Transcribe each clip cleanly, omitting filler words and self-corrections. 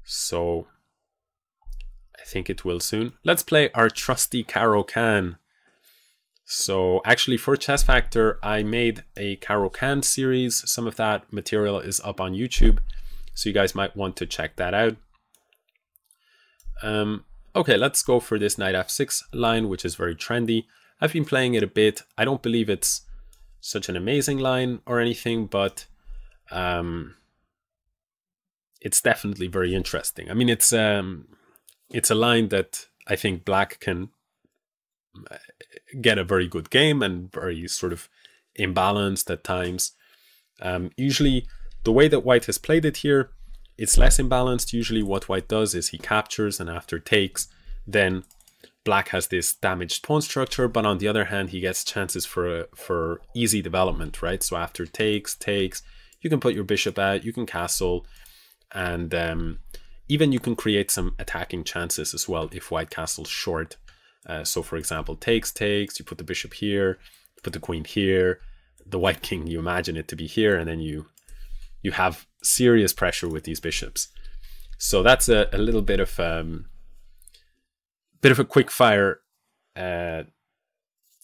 So I think it will soon. Let's play our trusty Caro-Kann. So actually for Chessfactor, I made a Caro-Kann series. Some of that material is up on YouTube, so you guys might want to check that out. Okay, let's go for this knight f6 line, which is very trendy. I've been playing it a bit. I don't believe it's such an amazing line or anything, but it's definitely very interesting. I mean, it's a line that I think black can get a very good game and very sort of imbalanced at times. Usually the way that white has played it here, it's less imbalanced. Usually what white does is he captures, and after takes, then black has this damaged pawn structure, but on the other hand, he gets chances for easy development, right? So after takes, you can put your bishop out, you can castle, and even you can create some attacking chances as well if white castles short. So for example, takes, you put the bishop here, you put the queen here, the white king, you imagine it to be here, and then you have serious pressure with these bishops. So that's a little bit of a quick fire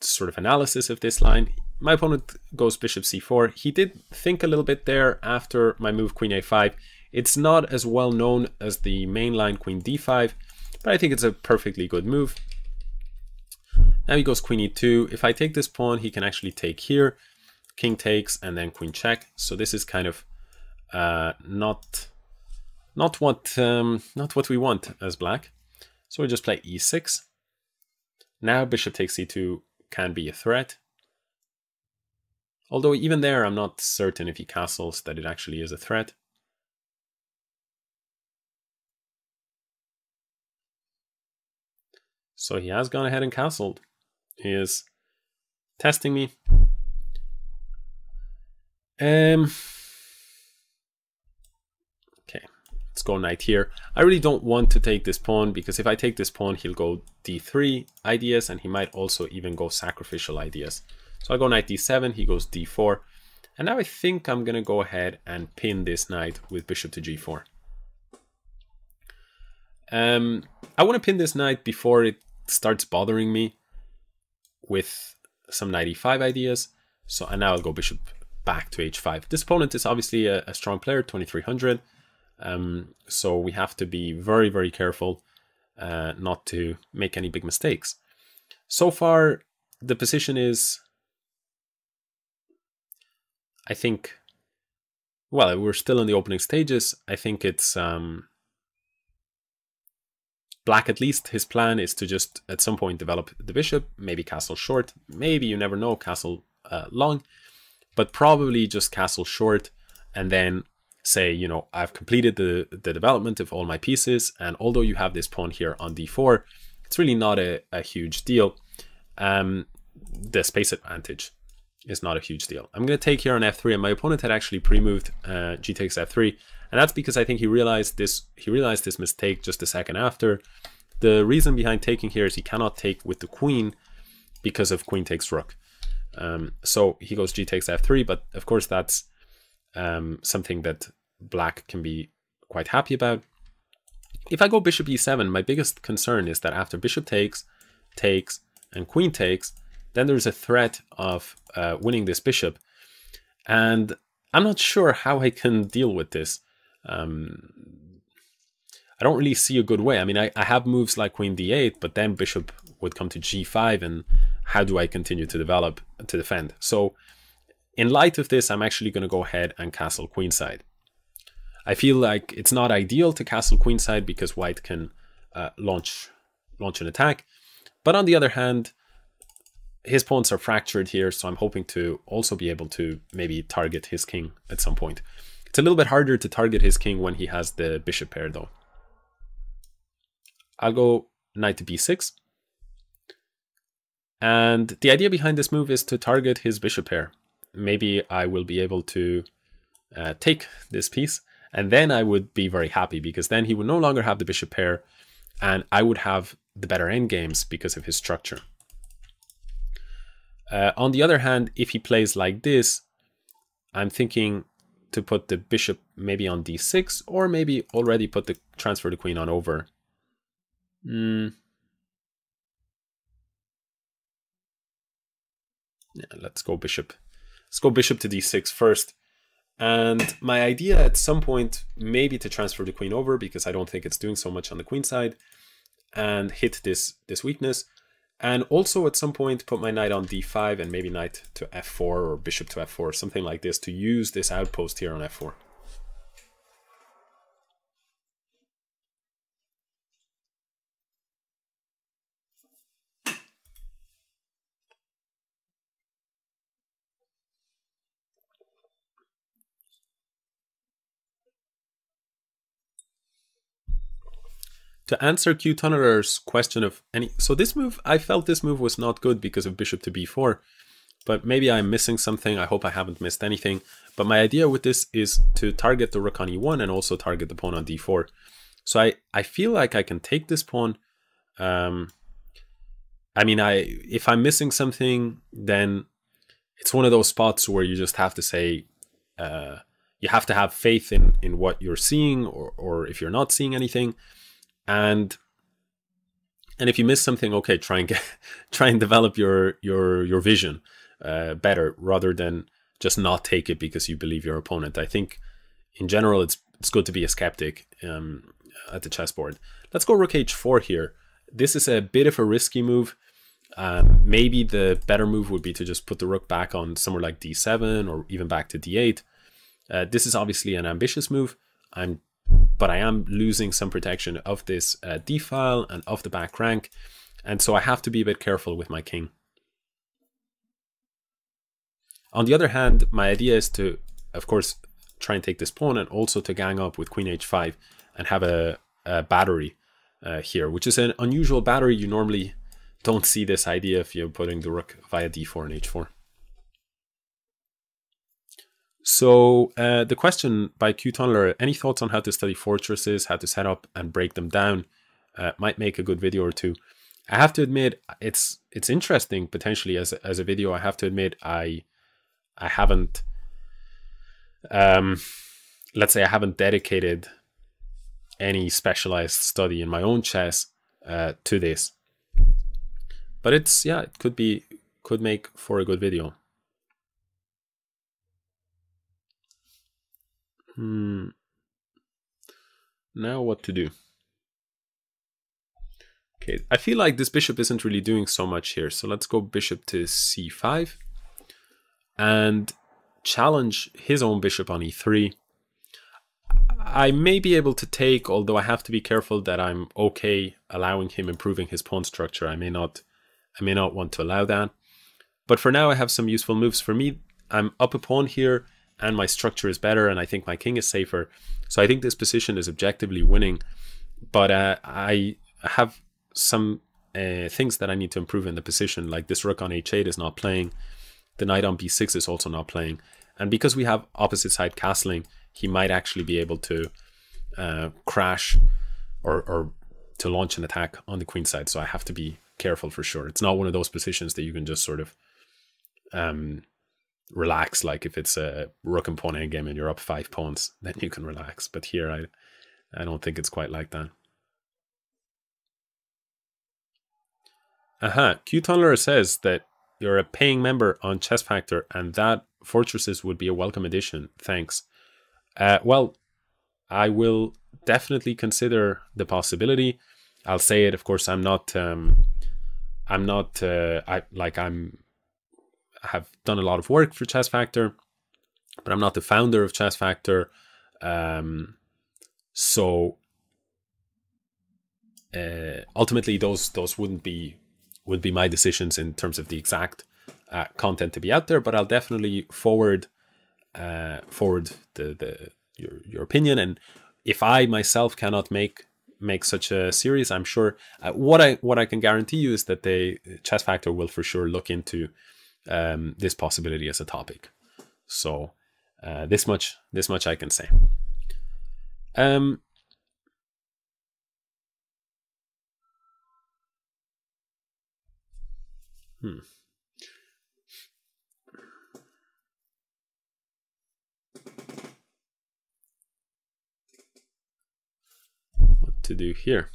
sort of analysis of this line. My opponent goes bishop c4. He did think a little bit there after my move queen a5. It's not as well known as the main line queen d5, but I think it's a perfectly good move. Now he goes queen e2. If I take this pawn, he can actually take here. King takes, and then queen check. So this is kind of not what we want as black. So we just play e6. Now bishop takes c2 can be a threat. Although even there, I'm not certain if he castles that it actually is a threat. So he has gone ahead and castled. He is testing me. Okay, let's go knight here. I really don't want to take this pawn, because if I take this pawn, he'll go d3 ideas, and he might also even go sacrificial ideas. So I go knight d7, he goes d4. And now I think I'm going to go ahead and pin this knight with bishop to g4. I want to pin this knight before it starts bothering me with some knight e5 ideas. So, and now I'll go bishop back to h5. This opponent is obviously a strong player, 2300. So we have to be very, very careful not to make any big mistakes. So far, the position is, I think, well, we're still in the opening stages. I think it's black, at least his plan is to just at some point develop the bishop, maybe castle short, maybe, you never know, castle long, but probably just castle short, and then say, you know, I've completed the development of all my pieces, and although you have this pawn here on d4, it's really not a huge deal. The space advantage is not a huge deal. I'm going to take here on f3, and my opponent had actually pre-moved g takes f3, and that's because I think he realized this mistake just a second after. The reason behind taking here is he cannot take with the queen because of queen takes rook. So he goes g takes f3, but of course that's something that black can be quite happy about. If I go bishop e7, my biggest concern is that after bishop takes, and queen takes, then there's a threat of winning this bishop, and I'm not sure how I can deal with this. I don't really see a good way. I mean, I have moves like queen d8, but then bishop would come to g5, and how do I continue to develop, to defend? So in light of this, I'm actually going to go ahead and castle queenside. I feel like it's not ideal to castle queenside because white can launch an attack. But on the other hand, his pawns are fractured here, so I'm hoping to also be able to maybe target his king at some point. It's a little bit harder to target his king when he has the bishop pair, though. I'll go knight to b6. And the idea behind this move is to target his bishop pair. Maybe I will be able to take this piece, and then I would be very happy, because then he would no longer have the bishop pair, and I would have the better endgames because of his structure. On the other hand, if he plays like this, I'm thinking to put the bishop maybe on d6, or maybe already put the transfer the queen on over. Yeah, let's go bishop. Let's go bishop to d6 first. And my idea at some point maybe to transfer the queen over, because I don't think it's doing so much on the queen side, and hit this weakness. And also at some point put my knight on d5 and maybe knight to f4 or bishop to f4, something like this, to use this outpost here on f4. To answer Q Tunneler's question of so this move, I felt this move was not good because of bishop to b4, but maybe I'm missing something. I hope I haven't missed anything. But my idea with this is to target the rook on e1 and also target the pawn on d4. So I feel like I can take this pawn. I mean, if I'm missing something, then it's one of those spots where you just have to say, you have to have faith in what you're seeing, or if you're not seeing anything. And if you miss something, okay, try and develop your vision better, rather than just not take it because you believe your opponent. I think in general it's good to be a skeptic at the chessboard. Let's go rook h4 here. This is a bit of a risky move. Maybe the better move would be to just put the rook back on somewhere like d7 or even back to d8. This is obviously an ambitious move. But I am losing some protection of this d-file and of the back rank, and so I have to be a bit careful with my king. On the other hand, my idea is to, of course, try and take this pawn, and also to gang up with queen h5 and have a battery here, which is an unusual battery. You normally don't see this idea if you're putting the rook via d4 and h4. So the question by Q Tunneler, any thoughts on how to study fortresses, how to set up and break them down? Might make a good video or two. I have to admit, it's interesting potentially as a video. I have to admit, I haven't, let's say I haven't dedicated any specialized study in my own chess to this. But it's, yeah, it could make for a good video. Now what to do? Okay, I feel like this bishop isn't really doing so much here. So let's go bishop to c5 and challenge his own bishop on e3. I may be able to take, although I have to be careful that I'm okay allowing him improving his pawn structure. I may not want to allow that. But for now, I have some useful moves. For me, I'm up a pawn here, and my structure is better, and I think my king is safer. So I think this position is objectively winning. But I have some things that I need to improve in the position, like this rook on h8 is not playing. The knight on b6 is also not playing. And because we have opposite side castling, he might actually be able to crash or to launch an attack on the queen side. So I have to be careful for sure. It's not one of those positions that you can just sort of relax, like if it's a rook and pawn endgame and you're up 5 pawns, then you can relax. But here I don't think it's quite like that. Q Tunneler says that you're a paying member on Chessfactor and that fortresses would be a welcome addition. Thanks. Well, I will definitely consider the possibility. I'll say it, of course, I have done a lot of work for Chessfactor, but I'm not the founder of Chessfactor. So ultimately those would be my decisions in terms of the exact content to be out there, but I'll definitely forward your opinion. And if I myself cannot make such a series, I'm sure what I can guarantee you is that the Chessfactor will for sure look into this possibility as a topic. So this much I can say. to do here?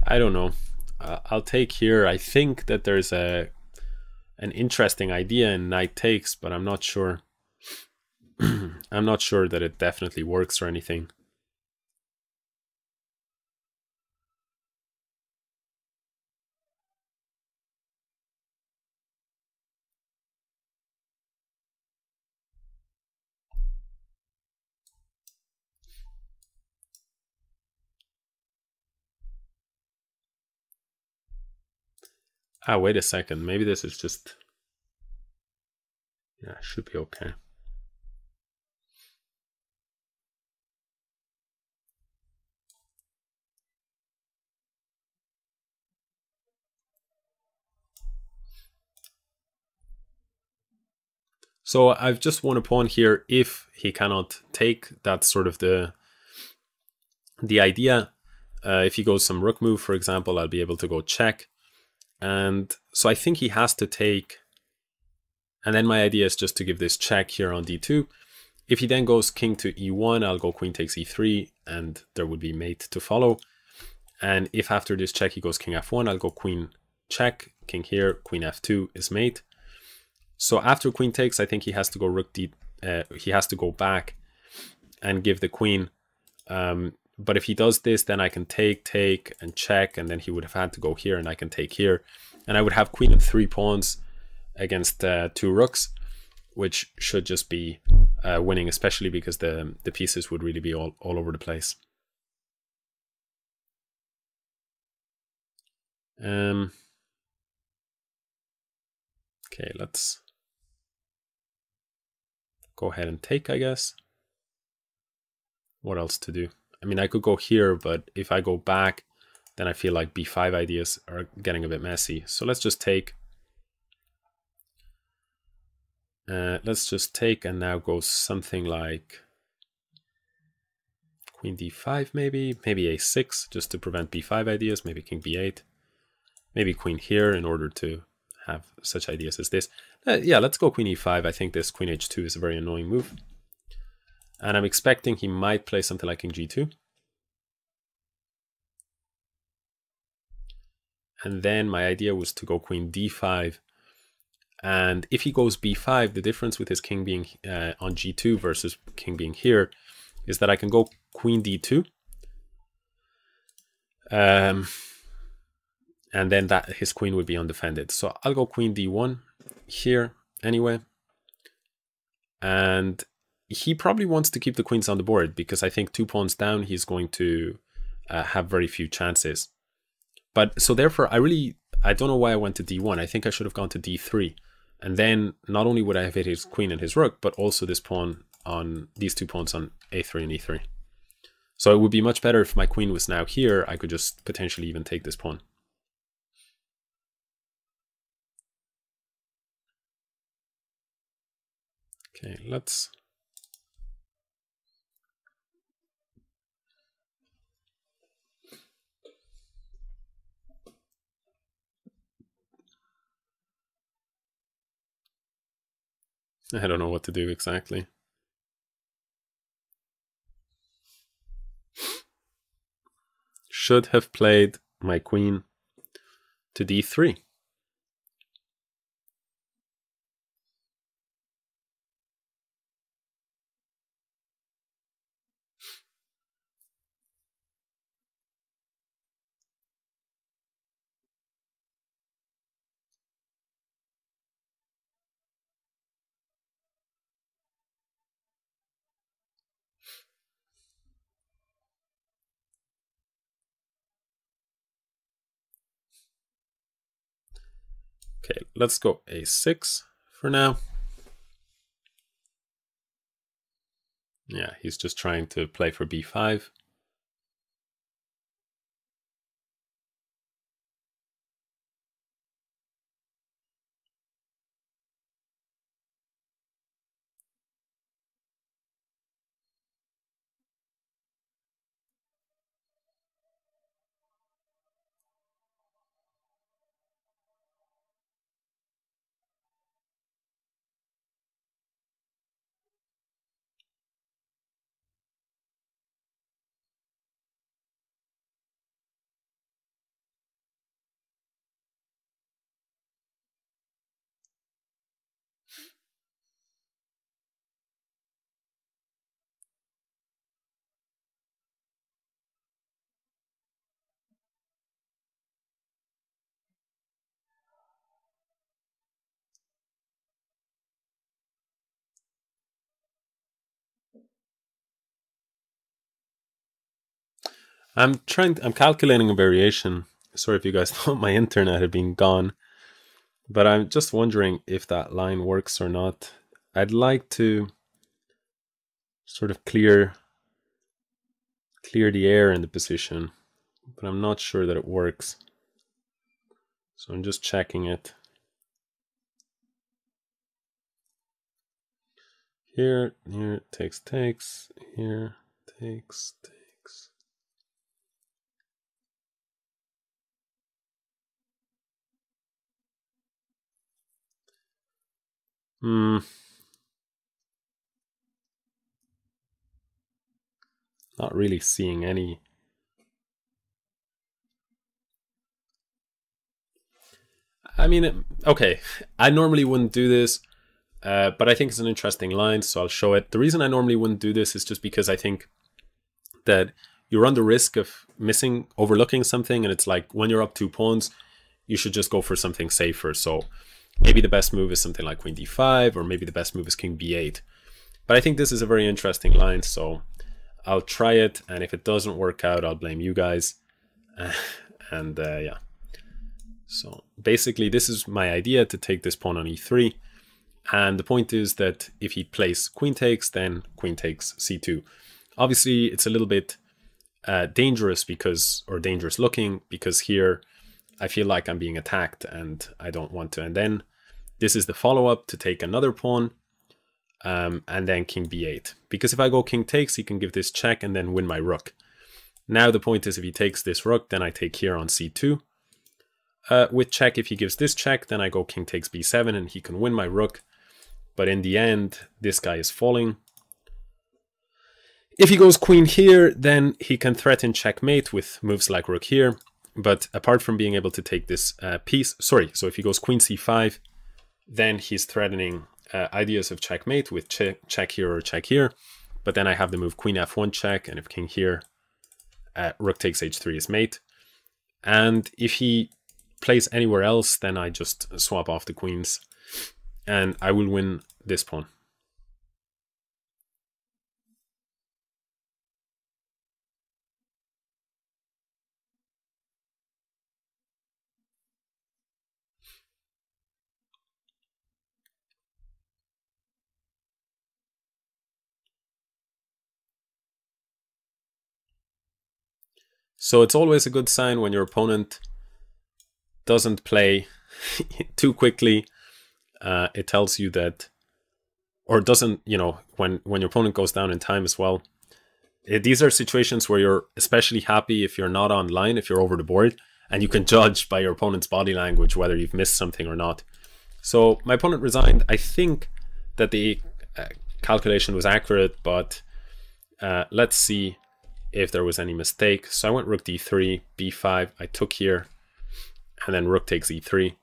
I don't know. I'll take here. I think that there's an interesting idea in knight takes, but I'm not sure. I'm not sure that it definitely works or anything. Ah, wait a second. Maybe this is just... Yeah, should be okay. So I've just won a pawn here. If he cannot take, that's sort of the idea. If he goes some rook move, for example, I'll be able to go check. And so I think he has to take. And then my idea is just to give this check here on d2. If he then goes king to e1, I'll go queen takes e3, and there would be mate to follow. And if after this check he goes king f1, I'll go queen check, king here, queen f2 is mate. So after queen takes, I think he has to go rook d. He has to go back and give the queen. But if he does this, then I can take, and check, and then he would have had to go here, and I can take here. And I would have queen and 3 pawns against 2 rooks, which should just be winning, especially because the pieces would really be all over the place. Okay, let's go ahead and take, I guess. What else to do? I mean, I could go here, but if I go back, then I feel like b5 ideas are getting a bit messy. So let's just take. Let's just take and now go something like queen d5 maybe a6 just to prevent b5 ideas, maybe king b8, maybe queen here in order to have such ideas as this. Yeah, let's go queen e5. I think this queen h2 is a very annoying move. And I'm expecting he might play something like king g2. And then my idea was to go queen d5. And if he goes b5, the difference with his king being on g2 versus king being here is that I can go queen d2. And then that his queen would be undefended. So I'll go queen d1 here anyway. And he probably wants to keep the queens on the board because I think 2 pawns down, he's going to have very few chances. But so therefore, I don't know why I went to d1. I think I should have gone to d3. And then not only would I have hit his queen and his rook, but also this pawn on these 2 pawns on a3 and e3. So it would be much better if my queen was now here. I could just potentially even take this pawn. Okay, let's... I don't know what to do exactly. Should have played my queen to d3. Okay, let's go a6 for now. Yeah, he's just trying to play for b5. I'm calculating a variation. Sorry if you guys thought my internet had been gone, but I'm just wondering if that line works or not. I'd like to sort of clear the air in the position, but I'm not sure that it works. So I'm just checking it. Here, takes, here, takes. Not really seeing any. I mean, okay, I normally wouldn't do this, but I think it's an interesting line, so I'll show it. The reason I normally wouldn't do this is just because I think that you run the risk of overlooking something, and it's like when you're up 2 pawns, you should just go for something safer. So maybe the best move is something like queen d5, or maybe the best move is king b8. But I think this is a very interesting line, so I'll try it, and if it doesn't work out, I'll blame you guys. Yeah. So basically, this is my idea, to take this pawn on e3. And the point is that if he plays queen takes, then queen takes c2. Obviously, it's a little bit dangerous dangerous looking, because here I feel like I'm being attacked and I don't want to. And then this is the follow-up to take another pawn, and then king b8. Because if I go king takes, he can give this check and then win my rook. Now the point is, if he takes this rook, then I take here on c2. With check, if he gives this check, then I go king takes b7 and he can win my rook. But in the end, this guy is falling. If he goes queen here, then he can threaten checkmate with moves like rook here. But apart from being able to take this piece, so if he goes queen c5, then he's threatening ideas of checkmate with check here or check here. But then I have the move queen f1 check, and if king here, rook takes h3 is mate. And if he plays anywhere else, then I just swap off the queens and I will win this pawn. So it's always a good sign when your opponent doesn't play too quickly. It tells you that, or doesn't, when your opponent goes down in time as well. These are situations where you're especially happy if you're not online, if you're over the board, and you can judge by your opponent's body language whether you've missed something or not. So my opponent resigned. I think that the calculation was accurate, but let's see if there was any mistake. So I went rook d3, b5, I took here, and then rook takes e3,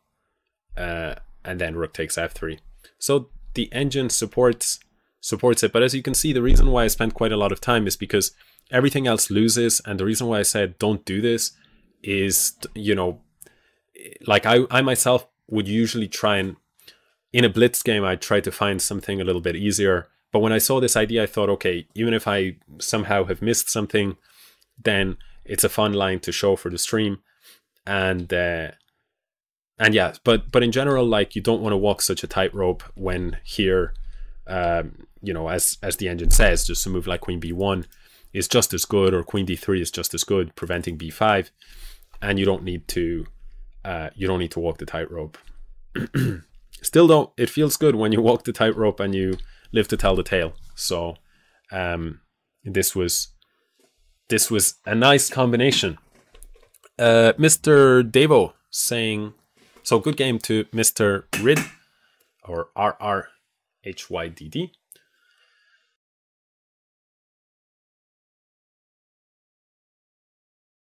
and then rook takes f3. So the engine supports it, but as you can see, the reason why I spent quite a lot of time is because everything else loses, and the reason why I said don't do this is, like I myself would usually try and, in a blitz game, I'd try to find something a little bit easier. But when I saw this idea, I thought, okay, even if I somehow have missed something, then it's a fun line to show for the stream. And yeah, but in general, like, you don't want to walk such a tightrope when here, as the engine says, just a move like queen b1 is just as good, or queen d3 is just as good, preventing b5, and you don't need to walk the tightrope. Still, though, it feels good when you walk the tightrope and you live to tell the tale. So this was a nice combination. Mr. Devo saying, so good game to Mr. Rrhyddhad, or RRHYDD.